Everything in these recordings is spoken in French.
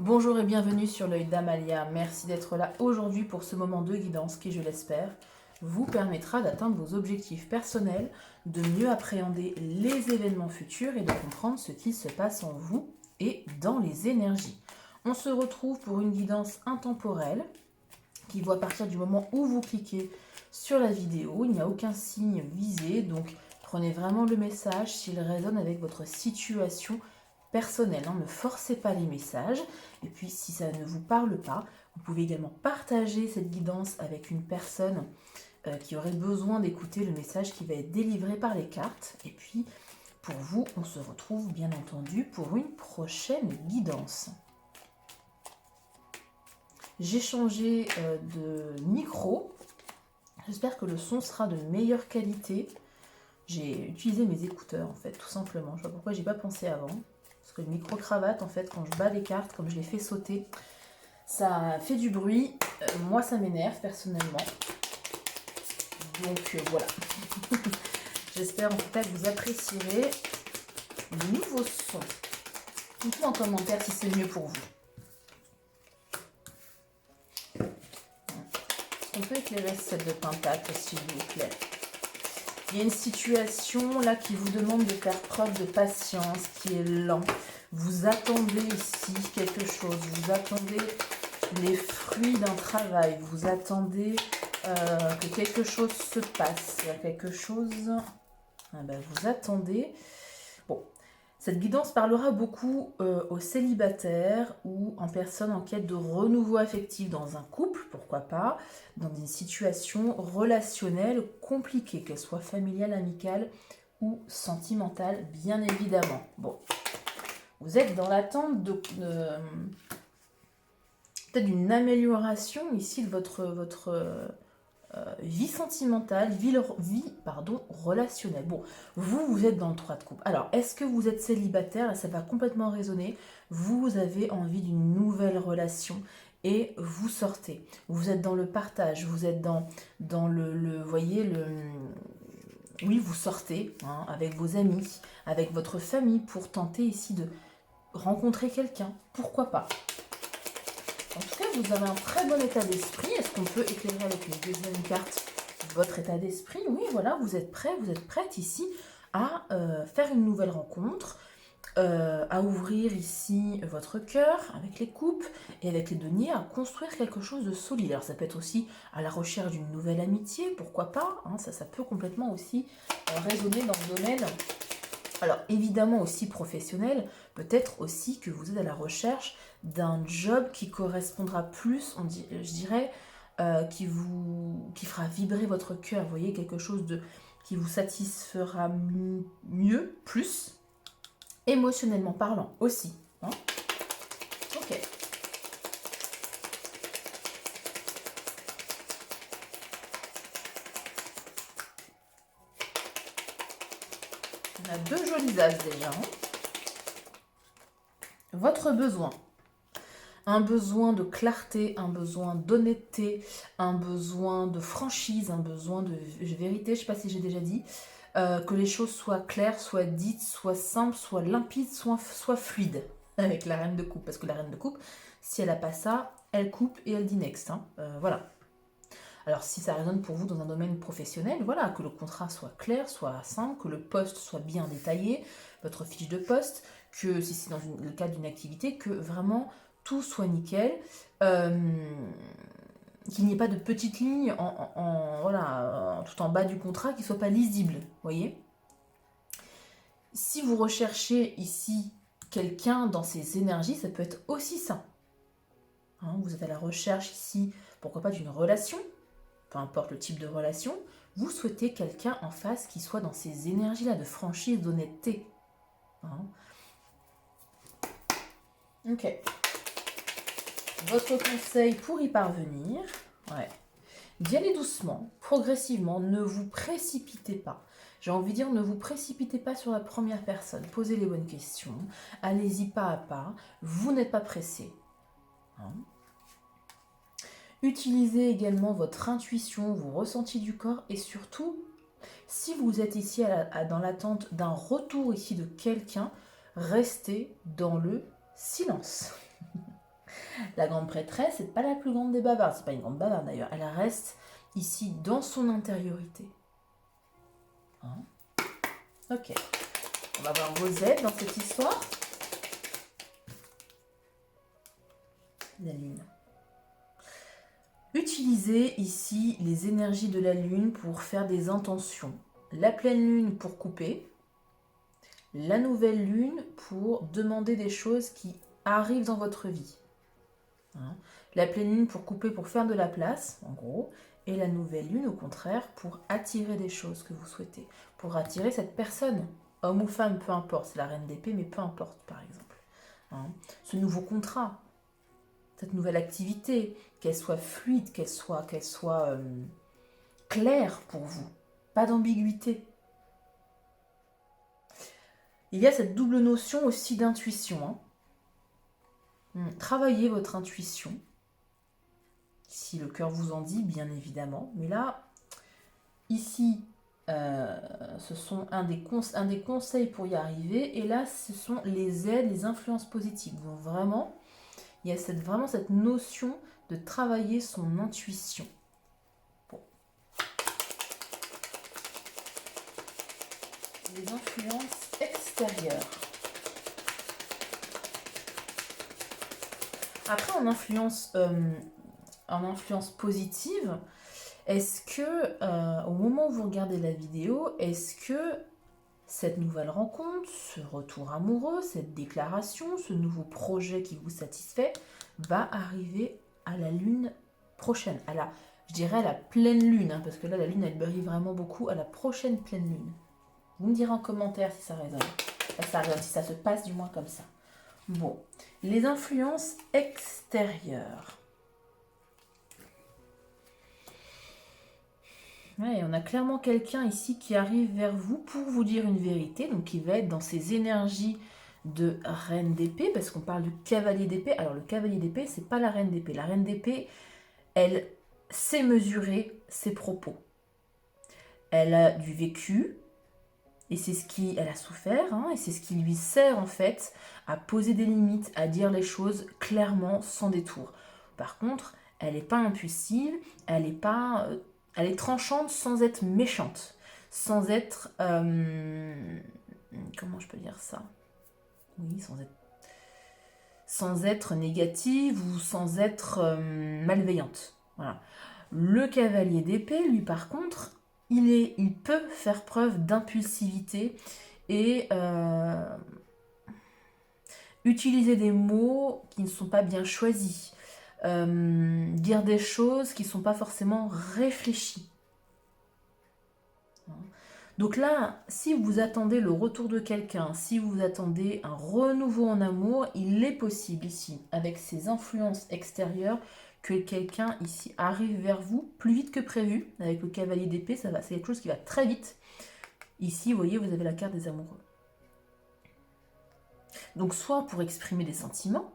Bonjour et bienvenue sur l'œil d'Amalia. Merci d'être là aujourd'hui pour ce moment de guidance qui, je l'espère, vous permettra d'atteindre vos objectifs personnels, de mieux appréhender les événements futurs et de comprendre ce qui se passe en vous et dans les énergies. On se retrouve pour une guidance intemporelle qui vaut à partir du moment où vous cliquez sur la vidéo. Il n'y a aucun signe visé, donc prenez vraiment le message s'il résonne avec votre situation personnelle. Ne forcez pas les messages. Et puis si ça ne vous parle pas, vous pouvez également partager cette guidance avec une personne qui aurait besoin d'écouter le message qui va être délivré par les cartes. Et puis pour vous, on se retrouve bien entendu pour une prochaine guidance. J'ai changé de micro. J'espère que le son sera de meilleure qualité. J'ai utilisé mes écouteurs en fait, tout simplement. Je ne sais pas pourquoi j'ai pas pensé avant. Parce que le micro-cravate, en fait, quand je bats les cartes, comme je les fais sauter, ça fait du bruit. Moi, ça m'énerve personnellement. Donc voilà. J'espère en tout cas que vous apprécierez le nouveau son. Dites-moi en commentaire si c'est mieux pour vous. On peut éclairer cette de pentacle, s'il vous plaît. Il y a une situation là qui vous demande de faire preuve de patience, qui est lent. Vous attendez ici quelque chose, vous attendez les fruits d'un travail, vous attendez que quelque chose se passe. Il y a quelque chose... vous attendez... Bon, cette guidance parlera beaucoup aux célibataires ou en personnes en quête de renouveau affectif dans un couple, pourquoi pas, dans une situation relationnelle compliquée, qu'elle soit familiale, amicale ou sentimentale, bien évidemment. Bon, vous êtes dans l'attente de peut-être d'une amélioration ici de votre vie sentimentale, vie relationnelle. Bon, vous êtes dans le 3 de coupe. Alors, est-ce que vous êtes célibataire? Et ça va complètement résonner. Vous avez envie d'une nouvelle relation et vous sortez. Vous êtes dans le partage, vous êtes dans voyez, oui, vous sortez avec vos amis, avec votre famille pour tenter ici de rencontrer quelqu'un. Pourquoi pas? En tout cas, vous avez un très bon état d'esprit. Est-ce qu'on peut éclairer avec une deuxième carte votre état d'esprit? Oui, voilà, vous êtes prêt, vous êtes prête ici à faire une nouvelle rencontre, à ouvrir ici votre cœur avec les coupes et avec les deniers, à construire quelque chose de solide. Alors ça peut être aussi à la recherche d'une nouvelle amitié, pourquoi pas, ça peut complètement aussi résonner dans le domaine. Alors évidemment aussi professionnel, peut-être aussi que vous êtes à la recherche d'un job qui correspondra plus, je dirais, qui fera vibrer votre cœur. Vous voyez, quelque chose qui vous satisfera mieux, plus, émotionnellement parlant aussi. Ok. On a deux jolies as déjà. Votre besoin. Un besoin de clarté, un besoin d'honnêteté, un besoin de franchise, un besoin de vérité, je ne sais pas si j'ai déjà dit, que les choses soient claires, soient dites, soient simples, soient limpides, soient fluides avec la reine de coupe. Parce que la reine de coupe, si elle n'a pas ça, elle coupe et elle dit next. Voilà. Alors si ça résonne pour vous dans un domaine professionnel, voilà, que le contrat soit clair, soit simple, que le poste soit bien détaillé, votre fiche de poste, que si c'est dans le cadre d'une activité, que vraiment tout soit nickel, qu'il n'y ait pas de petites lignes tout en bas du contrat qui ne soient pas lisibles, voyez. Si vous recherchez ici quelqu'un dans ses énergies, ça peut être aussi ça. Vous êtes à la recherche ici, pourquoi pas d'une relation, peu importe le type de relation, vous souhaitez quelqu'un en face qui soit dans ces énergies-là, de franchise, d'honnêteté. Ok. Votre conseil pour y parvenir, d'y aller doucement, progressivement, ne vous précipitez pas. J'ai envie de dire, ne vous précipitez pas sur la première personne. Posez les bonnes questions, allez-y pas à pas, vous n'êtes pas pressé. Utilisez également votre intuition, vos ressentis du corps et surtout, si vous êtes ici dans l'attente d'un retour ici de quelqu'un, restez dans le silence. La grande prêtresse, c'est pas la plus grande des bavardes. C'est pas une grande bavarde d'ailleurs. Elle reste ici dans son intériorité. Hein? Ok. On va voir vos aides dans cette histoire. La lune. Utilisez ici les énergies de la lune pour faire des intentions. La pleine lune pour couper. La nouvelle lune pour demander des choses qui arrivent dans votre vie. Hein? La pleine lune pour couper, pour faire de la place, en gros. Et la nouvelle lune, au contraire, pour attirer des choses que vous souhaitez. Pour attirer cette personne, homme ou femme, peu importe. C'est la reine d'épée, mais peu importe, par exemple. Hein? Ce nouveau contrat, cette nouvelle activité, qu'elle soit fluide, qu'elle soit claire pour vous. Pas d'ambiguïté. Il y a cette double notion aussi d'intuition. Hein. Travaillez votre intuition. Si le cœur vous en dit, bien évidemment. Mais là, ici, ce sont un des conseils pour y arriver. Et là, ce sont les aides, les influences positives. Donc vraiment, il y a vraiment cette notion de travailler son intuition. Bon. Les influences extérieures. Après, en influence positive, est-ce que, au moment où vous regardez la vidéo, est-ce que cette nouvelle rencontre, ce retour amoureux, cette déclaration, ce nouveau projet qui vous satisfait, va arriver à la lune prochaine, je dirais à la pleine lune, hein, parce que là, la lune, elle brille vraiment beaucoup, à la prochaine pleine lune. Vous me direz en commentaire si ça résonne. Si ça se passe du moins comme ça. Bon, les influences extérieures. Ouais, on a clairement quelqu'un ici qui arrive vers vous pour vous dire une vérité, donc qui va être dans ses énergies de reine d'épée, parce qu'on parle du cavalier d'épée. Alors le cavalier d'épée, c'est pas la reine d'épée. La reine d'épée, elle sait mesurer ses propos. Elle a du vécu, et c'est ce qui, elle a souffert, hein, et c'est ce qui lui sert en fait à poser des limites, à dire les choses clairement, sans détour. Par contre, elle n'est pas impulsive, elle est tranchante sans être méchante, sans être, comment je peux dire ça? Oui, sans être négative ou sans être malveillante. Voilà. Le cavalier d'épée, lui, par contre, il peut faire preuve d'impulsivité et utiliser des mots qui ne sont pas bien choisis, dire des choses qui ne sont pas forcément réfléchies. Donc là, si vous attendez le retour de quelqu'un, si vous attendez un renouveau en amour, il est possible ici, avec ces influences extérieures, que quelqu'un ici arrive vers vous plus vite que prévu. Avec le cavalier d'épée, c'est quelque chose qui va très vite. Ici, vous voyez, vous avez la carte des amoureux. Donc soit pour exprimer des sentiments,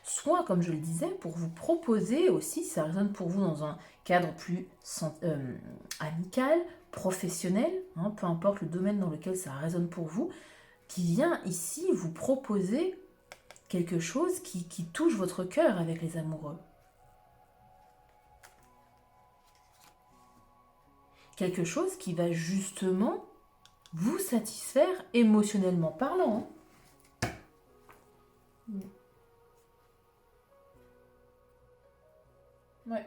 soit, comme je le disais, pour vous proposer aussi, si ça résonne pour vous dans un cadre plus amical, professionnel, hein, peu importe le domaine dans lequel ça résonne pour vous, qui vient ici vous proposer quelque chose qui touche votre cœur avec les amoureux. Quelque chose qui va justement vous satisfaire émotionnellement parlant. Hein. Ouais.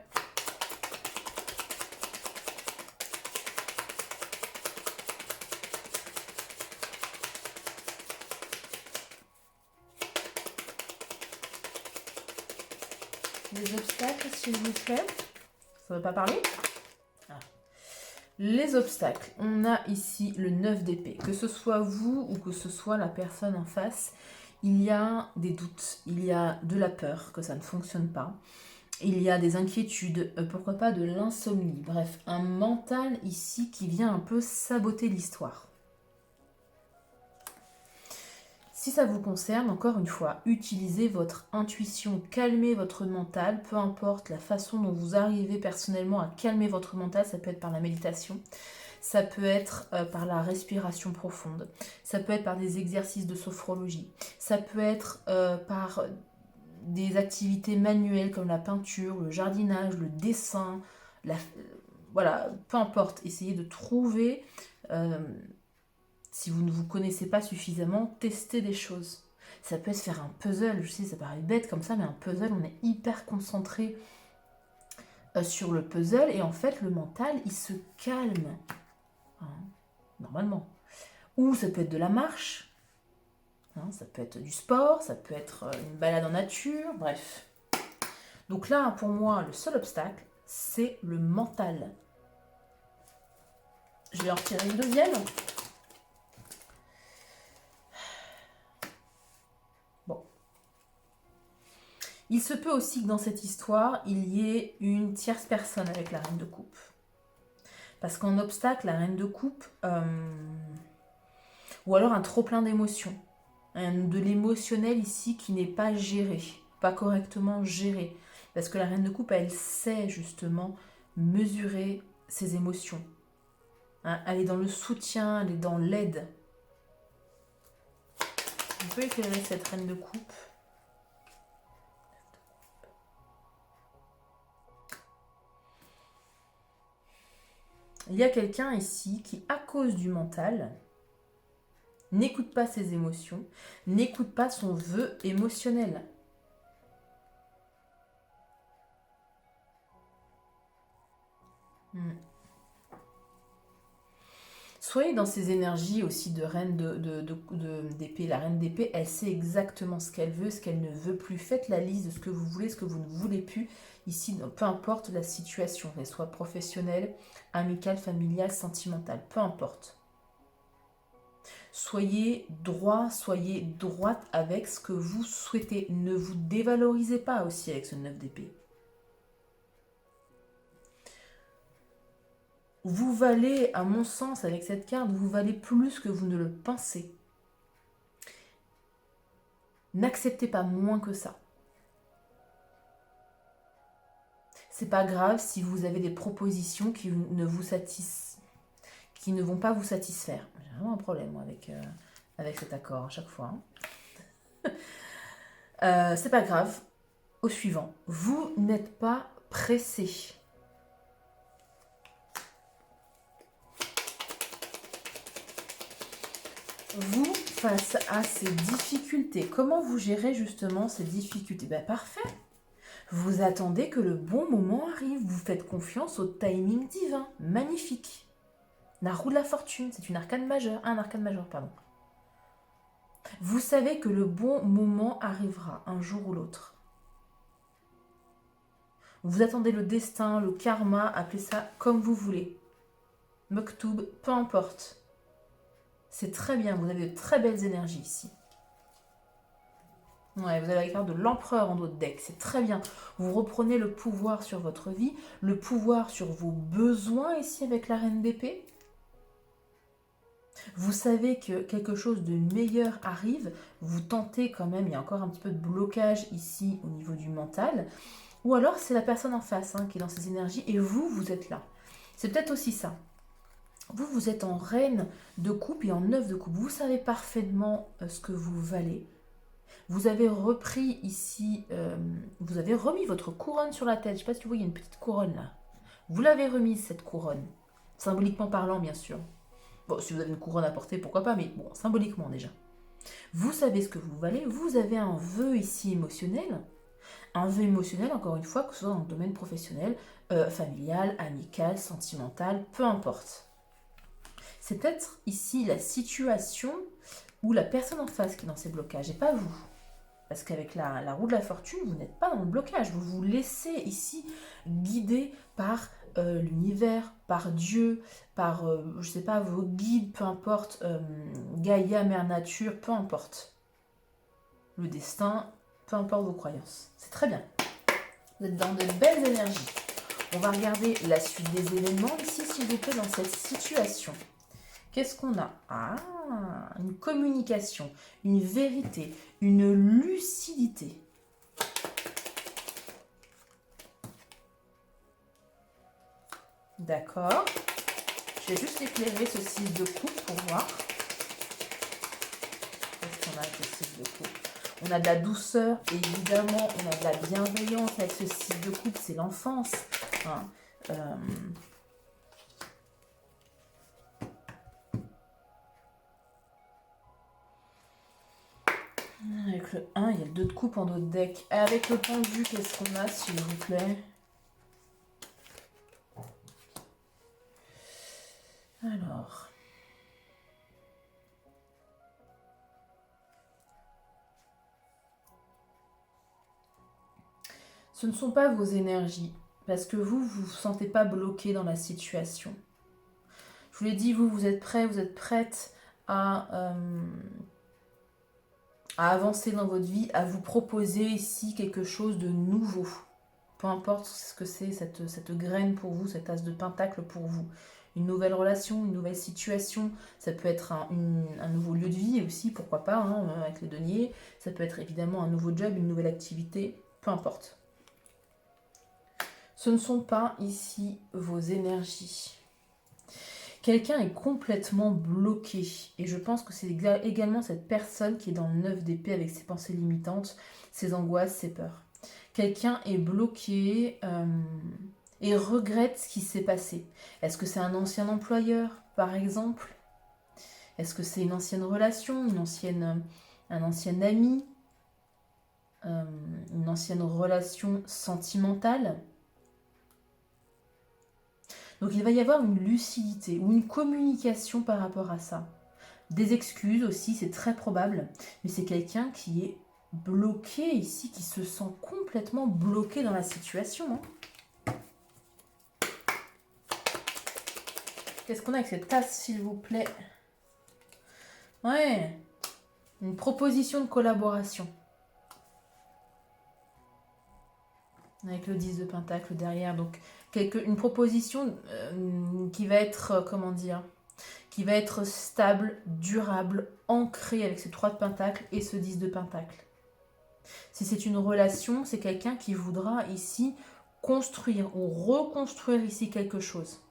Les obstacles, s'il vous plaît. Ça ne veut pas parler? Les obstacles. On a ici le 9 d'épée. Que ce soit vous ou que ce soit la personne en face, il y a des doutes, il y a de la peur que ça ne fonctionne pas. Il y a des inquiétudes, pourquoi pas de l'insomnie. Bref, un mental ici qui vient un peu saboter l'histoire. Si ça vous concerne, encore une fois, utilisez votre intuition, calmez votre mental, peu importe la façon dont vous arrivez personnellement à calmer votre mental, ça peut être par la méditation, ça peut être par la respiration profonde, ça peut être par des exercices de sophrologie, ça peut être par des activités manuelles comme la peinture, le jardinage, le dessin, voilà, peu importe. Essayez de trouver, si vous ne vous connaissez pas suffisamment, tester des choses. Ça peut être faire un puzzle, je sais, ça paraît bête comme ça, mais un puzzle, on est hyper concentré sur le puzzle et en fait, le mental, il se calme, hein, normalement. Ou ça peut être de la marche, hein, ça peut être du sport, ça peut être une balade en nature, bref. Donc là, pour moi, le seul obstacle, c'est le mental. Je vais en retirer une deuxième. Bon. Il se peut aussi que dans cette histoire, il y ait une tierce personne avec la reine de coupe. Parce qu'en obstacle, la reine de coupe, ou alors un trop-plein d'émotions. De l'émotionnel ici qui n'est pas géré, pas correctement géré. Parce que la reine de coupe, elle sait justement mesurer ses émotions. Hein, elle est dans le soutien, elle est dans l'aide. On peut éclairer cette reine de coupe. Il y a quelqu'un ici qui, à cause du mental, n'écoute pas ses émotions, n'écoute pas son vœu émotionnel. Soyez dans ces énergies aussi de reine d'épée. La reine d'épée, elle sait exactement ce qu'elle veut, ce qu'elle ne veut plus. Faites la liste de ce que vous voulez, ce que vous ne voulez plus. Ici, peu importe la situation, qu'elle soit professionnelle, amicale, familiale, sentimentale, peu importe. Soyez droit, soyez droite avec ce que vous souhaitez. Ne vous dévalorisez pas aussi avec ce 9 d'épée. Vous valez, à mon sens, avec cette carte, vous valez plus que vous ne le pensez. N'acceptez pas moins que ça. C'est pas grave si vous avez des propositions qui ne vont pas vous satisfaire. J'ai vraiment un problème moi, avec cet accord à chaque fois. C'est pas grave. Au suivant. Vous n'êtes pas pressé. Vous, face à ces difficultés, comment vous gérez justement ces difficultés? Ben parfait. Vous attendez que le bon moment arrive. Vous faites confiance au timing divin. Magnifique. La roue de la fortune, c'est une arcane majeure. Un arcane majeur, pardon. Vous savez que le bon moment arrivera un jour ou l'autre. Vous attendez le destin, le karma, appelez ça comme vous voulez. Mektoub, peu importe. C'est très bien, vous avez de très belles énergies ici. Ouais, vous avez la carte de l'empereur en votre deck, c'est très bien. Vous reprenez le pouvoir sur votre vie, le pouvoir sur vos besoins ici avec la reine d'épée. Vous savez que quelque chose de meilleur arrive, vous tentez quand même, il y a encore un petit peu de blocage ici au niveau du mental. Ou alors c'est la personne en face qui est dans ses énergies et vous, vous êtes là. C'est peut-être aussi ça. Vous, vous êtes en reine de coupe et en 9 de coupe. Vous savez parfaitement ce que vous valez. Vous avez repris ici, vous avez remis votre couronne sur la tête. Je ne sais pas si vous voyez une petite couronne là. Vous l'avez remise cette couronne. Symboliquement parlant, bien sûr. Bon, si vous avez une couronne à porter, pourquoi pas, mais bon, symboliquement déjà. Vous savez ce que vous valez. Vous avez un vœu ici émotionnel. Un vœu émotionnel, encore une fois, que ce soit dans le domaine professionnel, familial, amical, sentimental, peu importe. C'est peut-être ici la situation où la personne en face qui est dans ces blocages et pas vous. Parce qu'avec la roue de la fortune, vous n'êtes pas dans le blocage. Vous vous laissez ici guider par l'univers, par Dieu, par, je sais pas, vos guides, peu importe, Gaïa, Mère Nature, peu importe. Le destin, peu importe vos croyances. C'est très bien. Vous êtes dans de belles énergies. On va regarder la suite des événements ici, s'il vous plaît, dans cette situation. Qu'est-ce qu'on a? Ah, une communication, une vérité, une lucidité. D'accord. Je vais juste éclairer ce 6 de coupe pour voir. Qu'est-ce qu'on a avec le 6 de coupe? on a de la douceur, et évidemment, on a de la bienveillance avec ce 6 de coupe, c'est l'enfance. Hein. Avec le 1, il y a le 2 de coupe en notre deck. Avec le pendu, qu'est-ce qu'on a, s'il vous plaît? Alors... ce ne sont pas vos énergies, parce que vous vous sentez pas bloqué dans la situation. Je vous l'ai dit, vous êtes prêts, vous êtes prête à avancer dans votre vie, à vous proposer ici quelque chose de nouveau. Peu importe ce que c'est, cette graine pour vous, cet as de pentacle pour vous. Une nouvelle relation, une nouvelle situation, ça peut être un nouveau lieu de vie aussi, pourquoi pas, hein, avec le denier. Ça peut être évidemment un nouveau job, une nouvelle activité, peu importe. Ce ne sont pas ici vos énergies. Quelqu'un est complètement bloqué. Et je pense que c'est également cette personne qui est dans le 9 d'épée avec ses pensées limitantes, ses angoisses, ses peurs. Quelqu'un est bloqué et regrette ce qui s'est passé. Est-ce que c'est un ancien employeur, par exemple? Est-ce que c'est une ancienne relation, un ancien ami, une ancienne relation sentimentale? Donc il va y avoir une lucidité ou une communication par rapport à ça. Des excuses aussi, c'est très probable, mais c'est quelqu'un qui est bloqué ici, qui se sent complètement bloqué dans la situation. Hein. Qu'est-ce qu'on a avec cette tasse, s'il vous plaît? Ouais, une proposition de collaboration. Avec le 10 de pentacle derrière, donc une proposition qui va être, comment dire, qui va être stable, durable, ancrée avec ce 3 de pentacle et ce 10 de pentacle. Si c'est une relation, c'est quelqu'un qui voudra ici construire ou reconstruire ici quelque chose.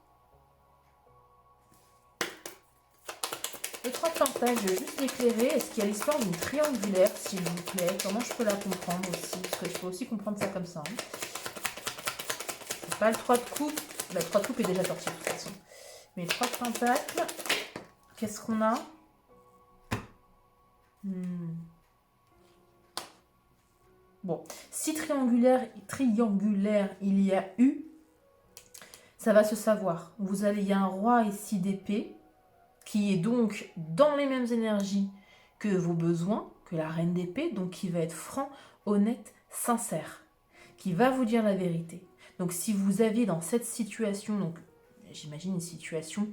Le 3 de pentacle, je vais juste l'éclairer. Est-ce qu'il y a l'histoire d'une triangulaire, s'il vous plaît? Comment je peux la comprendre aussi? Parce que je peux aussi comprendre ça comme ça. Hein. Pas le 3 de coupe. Le 3 de coupe est déjà sorti de toute façon. Mais le 3 de pentacle, qu'est-ce qu'on a? Bon, si triangulaire il y a eu, ça va se savoir. Il y a un roi ici d'épée qui est donc dans les mêmes énergies que vos besoins, que la reine d'épée, donc qui va être franc, honnête, sincère, qui va vous dire la vérité. Donc si vous aviez dans cette situation, donc j'imagine une situation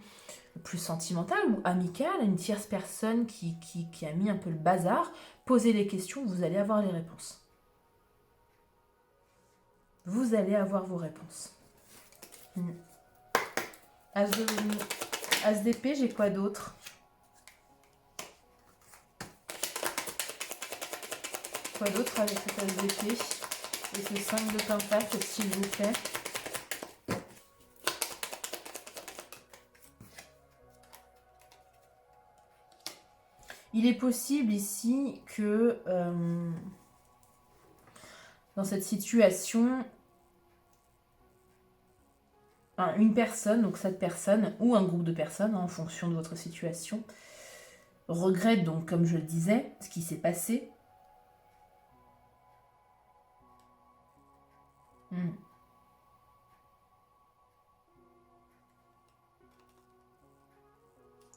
plus sentimentale ou amicale, une tierce personne qui a mis un peu le bazar, posez les questions, vous allez avoir les réponses. Vous allez avoir vos réponses. As d'épée, j'ai quoi d'autre? Quoi d'autre avec cet as d'épée et ce 5 de pentacle, s'il vous plaît? Il est possible ici que dans cette situation, une personne, donc cette personne, ou un groupe de personnes, en fonction de votre situation, regrette donc, comme je le disais, ce qui s'est passé.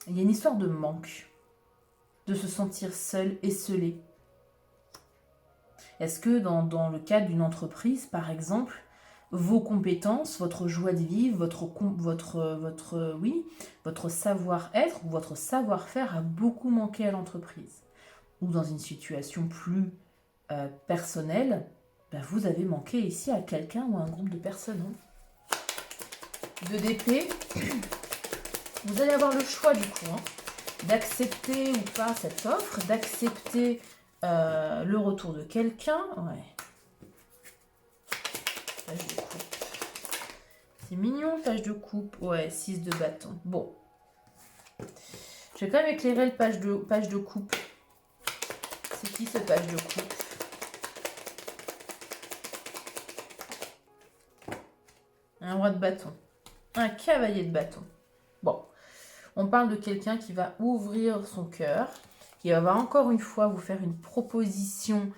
Il y a une histoire de manque, de se sentir seul, esseulé. Est-ce que dans le cadre d'une entreprise, par exemple, vos compétences, votre joie de vivre, votre savoir-être ou votre savoir-faire a beaucoup manqué à l'entreprise? Ou dans une situation plus personnelle, vous avez manqué ici à quelqu'un ou à un groupe de personnes. Hein. 2 d'épée, vous allez avoir le choix du coup, hein, d'accepter ou pas cette offre, d'accepter le retour de quelqu'un. Ouais. Page de coupe. C'est mignon, page de coupe. Ouais, 6 de bâton. Bon. Je vais quand même éclairer le page de coupe. C'est qui ce page de coupe? Un roi de bâton. Un cavalier de bâton. Bon, on parle de quelqu'un qui va ouvrir son cœur, qui va encore une fois vous faire une proposition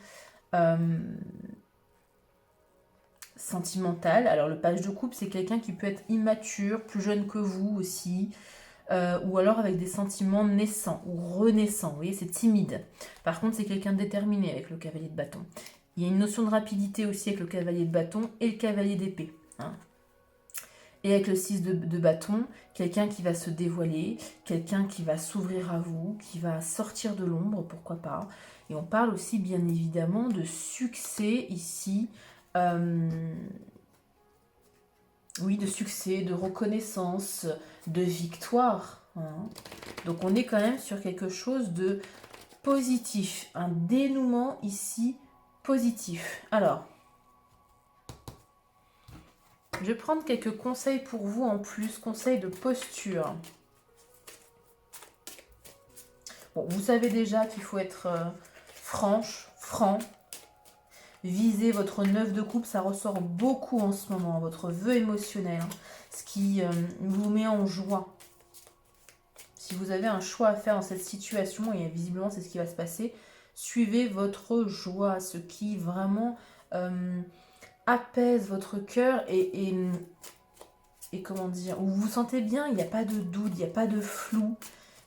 sentimentale. Alors le page de coupe, c'est quelqu'un qui peut être immature, plus jeune que vous aussi, ou alors avec des sentiments naissants ou renaissants. Vous voyez, c'est timide. Par contre, c'est quelqu'un de déterminé avec le cavalier de bâton. Il y a une notion de rapidité aussi avec le cavalier de bâton et le cavalier d'épée. Hein. Et avec le 6 de bâton, quelqu'un qui va se dévoiler, quelqu'un qui va s'ouvrir à vous, qui va sortir de l'ombre, pourquoi pas. Et on parle aussi bien évidemment de succès ici. Oui, de succès, de reconnaissance, de victoire. Hein. Donc on est quand même sur quelque chose de positif. Un dénouement ici positif. Alors, je vais prendre quelques conseils pour vous en plus, conseils de posture. Bon, vous savez déjà qu'il faut être franche, franc. Visez votre 9 de coupe, ça ressort beaucoup en ce moment, votre vœu émotionnel, hein, ce qui vous met en joie. Si vous avez un choix à faire dans cette situation, et visiblement c'est ce qui va se passer, suivez votre joie, ce qui vraiment apaise votre cœur et comment dire, où vous vous sentez bien, il n'y a pas de doute, il n'y a pas de flou,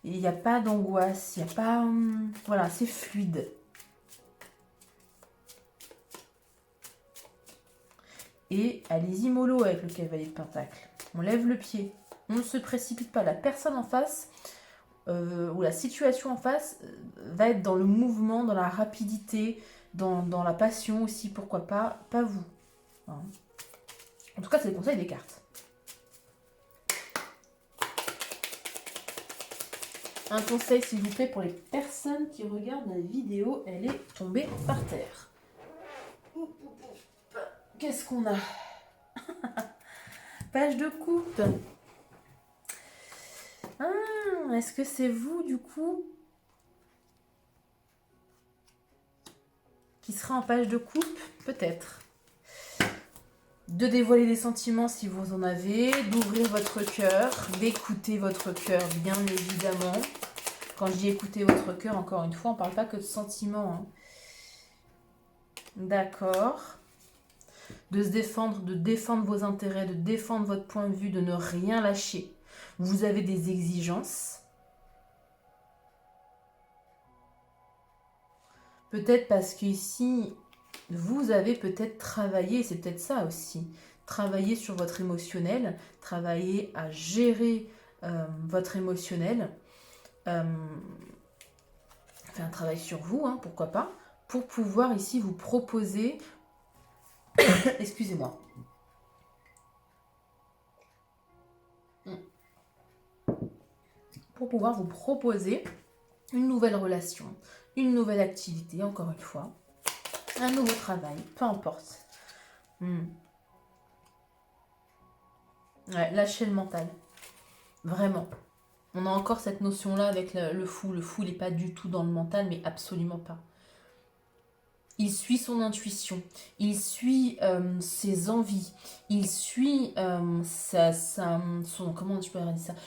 il n'y a pas d'angoisse, il n'y a pas... voilà, c'est fluide. Et allez-y mollo avec le cavalier de pentacle. On lève le pied, on ne se précipite pas. La personne en face, ou la situation en face, va être dans le mouvement, dans la rapidité, dans la passion aussi, pourquoi pas vous. Hein. En tout cas, c'est le conseil des cartes. Un conseil, s'il vous plaît, pour les personnes qui regardent la vidéo, elle est tombée par terre. Qu'est-ce qu'on a? Page de coupe. Ah, est-ce que c'est vous, du coup, qui sera en page de coupe? Peut-être. De dévoiler des sentiments si vous en avez, d'ouvrir votre cœur, d'écouter votre cœur, bien évidemment. Quand je dis écouter votre cœur, encore une fois, on ne parle pas que de sentiments. Hein. D'accord. De se défendre, de défendre vos intérêts, de défendre votre point de vue, de ne rien lâcher. Vous avez des exigences. Peut-être parce qu'ici, vous avez peut-être travaillé, c'est peut-être ça aussi, travailler sur votre émotionnel, travailler à gérer votre émotionnel, faire un travail sur vous, hein, pourquoi pas, pour pouvoir ici vous proposer... Excusez-moi. Pour pouvoir vous proposer une nouvelle relation, une nouvelle activité, encore une fois, un nouveau travail, peu importe. Ouais, lâchez le mental. Vraiment. On a encore cette notion-là avec le fou. Le fou, il n'est pas du tout dans le mental, mais absolument pas. Il suit son intuition, il suit ses envies, il suit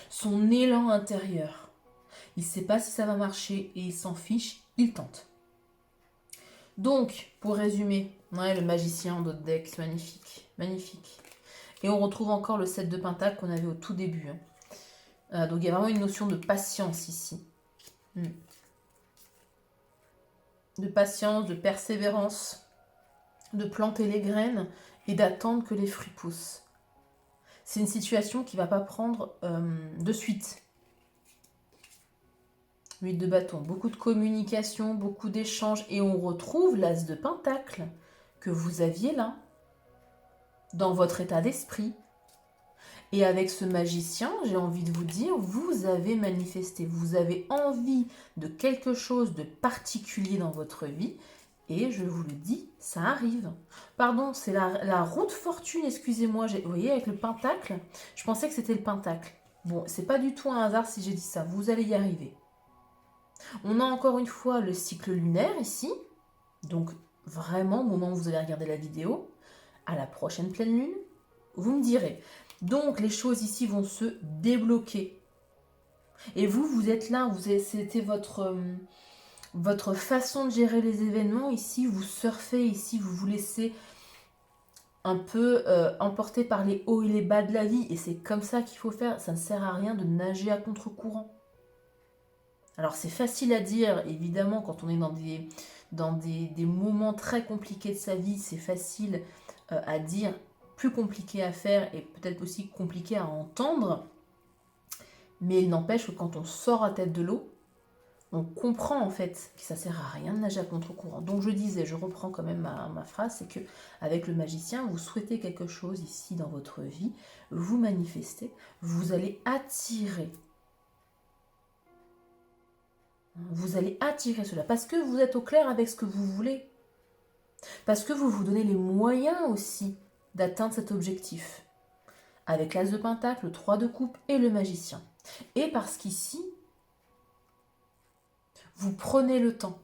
son élan intérieur. Il ne sait pas si ça va marcher et il s'en fiche, il tente. Donc, pour résumer, ouais, le magicien en d'autres decks, magnifique, magnifique. Et on retrouve encore le 7 de pentacle qu'on avait au tout début. Hein. Donc il y a vraiment une notion de patience ici. De patience, de persévérance, de planter les graines et d'attendre que les fruits poussent. C'est une situation qui ne va pas prendre de suite. 8 de bâton, beaucoup de communication, beaucoup d'échanges et on retrouve l'as de pentacle que vous aviez là, dans votre état d'esprit. Et avec ce magicien, j'ai envie de vous dire, vous avez manifesté, vous avez envie de quelque chose de particulier dans votre vie. Et je vous le dis, ça arrive. Pardon, c'est la roue de fortune, excusez-moi. Vous voyez, avec le pentacle, je pensais que c'était le pentacle. Bon, c'est pas du tout un hasard si j'ai dit ça. Vous allez y arriver. On a encore une fois le cycle lunaire ici. Donc vraiment, au moment où vous allez regarder la vidéo, à la prochaine pleine lune, vous me direz. Donc les choses ici vont se débloquer. Et vous êtes là, c'était votre façon de gérer les événements. Ici, vous surfez, ici, vous vous laissez un peu emporté par les hauts et les bas de la vie. Et c'est comme ça qu'il faut faire. Ça ne sert à rien de nager à contre-courant. Alors c'est facile à dire, évidemment, quand on est dans des moments très compliqués de sa vie, c'est facile à dire, plus compliqué à faire et peut-être aussi compliqué à entendre. Mais il n'empêche que quand on sort à tête de l'eau, on comprend en fait que ça sert à rien de nager à contre-courant. Donc je disais, je reprends quand même ma phrase, c'est que avec le magicien, vous souhaitez quelque chose ici dans votre vie, vous manifestez, vous allez attirer. Vous allez attirer cela parce que vous êtes au clair avec ce que vous voulez. Parce que vous vous donnez les moyens aussi d'atteindre cet objectif. Avec l'As de Pentacle, le 3 de coupe et le magicien. Et parce qu'ici, vous prenez le temps.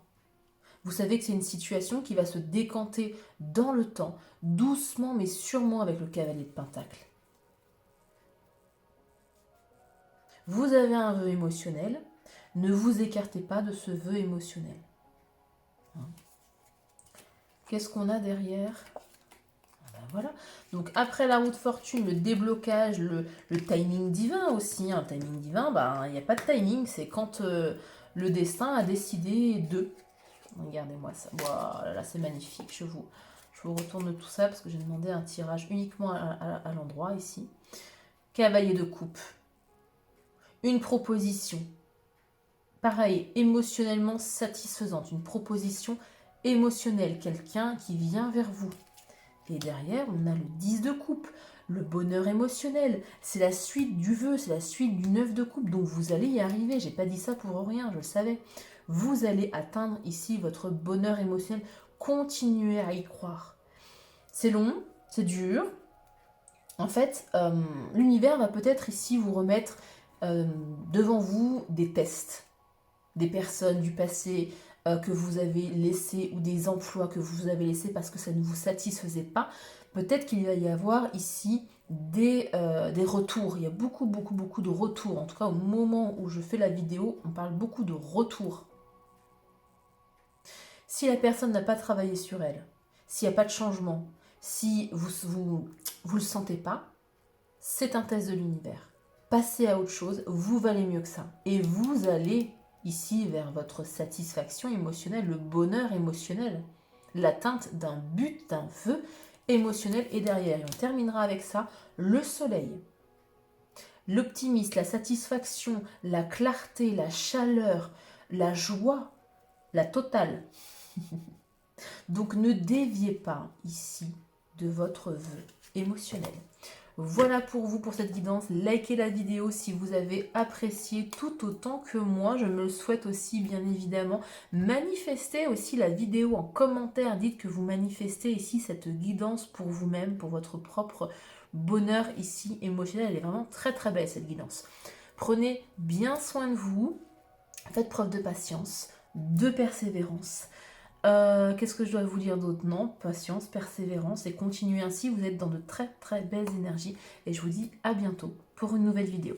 Vous savez que c'est une situation qui va se décanter dans le temps, doucement mais sûrement avec le cavalier de Pentacle. Vous avez un vœu émotionnel, ne vous écartez pas de ce vœu émotionnel. Qu'est-ce qu'on a derrière ? Ben voilà. Donc après la roue de fortune, le déblocage, le timing divin aussi. Un timing divin, il n'y a pas de timing, c'est quand le destin a décidé de... Regardez-moi ça. Voilà, là c'est magnifique. Je vous retourne tout ça parce que j'ai demandé un tirage uniquement à l'endroit ici. Cavalier de coupe. Une proposition. Pareil, émotionnellement satisfaisante. Une proposition émotionnelle. Quelqu'un qui vient vers vous. Et derrière, on a le 10 de coupe. Le bonheur émotionnel. C'est la suite du vœu. C'est la suite du 9 de coupe. Donc vous allez y arriver. J'ai pas dit ça pour rien. Je le savais. Vous allez atteindre ici votre bonheur émotionnel. Continuez à y croire. C'est long, c'est dur. En fait, l'univers va peut-être ici vous remettre devant vous des tests. Des personnes du passé que vous avez laissées ou des emplois que vous avez laissés parce que ça ne vous satisfaisait pas. Peut-être qu'il va y avoir ici des retours. Il y a beaucoup de retours. En tout cas, au moment où je fais la vidéo, on parle beaucoup de retours. Si la personne n'a pas travaillé sur elle, s'il n'y a pas de changement, si vous le sentez pas, c'est un test de l'univers. Passez à autre chose, vous valez mieux que ça. Et vous allez ici vers votre satisfaction émotionnelle, le bonheur émotionnel, l'atteinte d'un but, d'un vœu émotionnel. Et derrière, et on terminera avec ça, le soleil. L'optimisme, la satisfaction, la clarté, la chaleur, la joie, la totale. Donc ne déviez pas ici de votre vœu émotionnel. Voilà pour vous pour cette guidance. Likez la vidéo si vous avez apprécié tout autant que moi. Je me le souhaite aussi bien évidemment. Manifestez aussi la vidéo en commentaire. Dites que vous manifestez ici cette guidance pour vous-même, pour votre propre bonheur ici émotionnel. Elle est vraiment très très belle cette guidance. Prenez bien soin de vous. Faites preuve de patience, de persévérance. Qu'est-ce que je dois vous dire d'autre? Non, patience, persévérance et continuez ainsi. Vous êtes dans de très très belles énergies et je vous dis à bientôt pour une nouvelle vidéo.